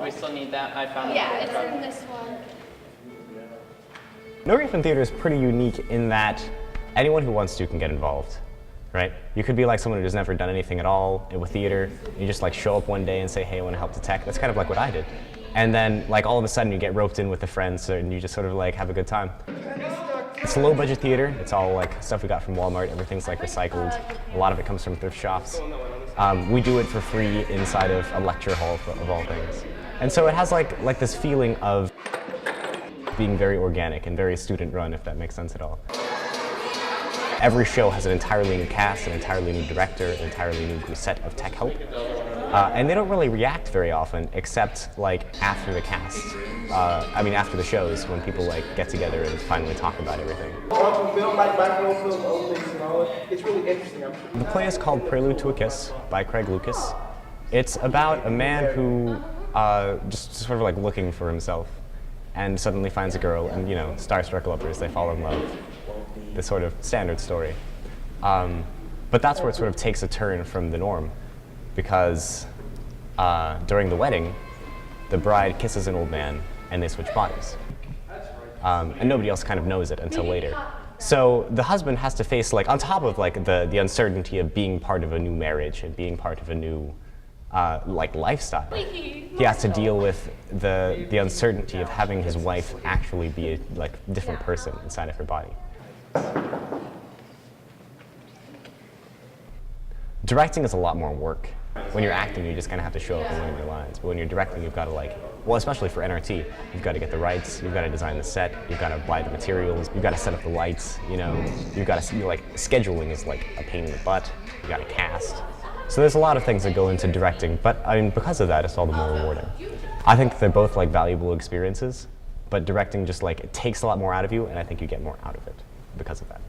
We still need that. I found it. Yeah, it's in this one. No Refund Theatre is pretty unique in that anyone who wants to can get involved, right? You could be like someone who's never done anything at all with theater. You just like show up one day and say, hey, I want to help the tech. That's kind of like what I did. And then like all of a sudden you get roped in with a friend and you just sort of like have a good time. It's low budget theater. It's all like stuff we got from Walmart. Everything's like recycled. A lot of it comes from thrift shops. We do it for free inside of a lecture hall of all things. And so it has like this feeling of being very organic and very student run, if that makes sense at all. Every show has an entirely new cast, an entirely new director, an entirely new set of tech help. And they don't really react very often, except like after the cast. After the shows, when people like get together and finally talk about everything. It's really interesting. The play is called Prelude to a Kiss by Craig Lucas. It's about a man who just sort of like looking for himself and suddenly finds a girl and, you know, starstruck lovers, they fall in love. This sort of standard story. But that's where it sort of takes a turn from the norm, because during the wedding, the bride kisses an old man and they switch bodies. And nobody else kind of knows it until later. So the husband has to face, like, on top of like the uncertainty of being part of a new marriage and being part of a new like lifestyle, he has to deal with the uncertainty of having his wife actually be a like different person inside of her body. Directing is a lot more work. When you're acting, you just kind of have to show up and learn your lines. But when you're directing, you've got to like, well, especially for NRT, you've got to get the rights, you've got to design the set, you've got to buy the materials, you've got to set up the lights, you know, you've got to, like, scheduling is like a pain in the butt, you've got to cast. So there's a lot of things that go into directing, but I mean, because of that, it's all the more rewarding. I think they're both like valuable experiences, but directing just like, it takes a lot more out of you, and I think you get more out of it because of that.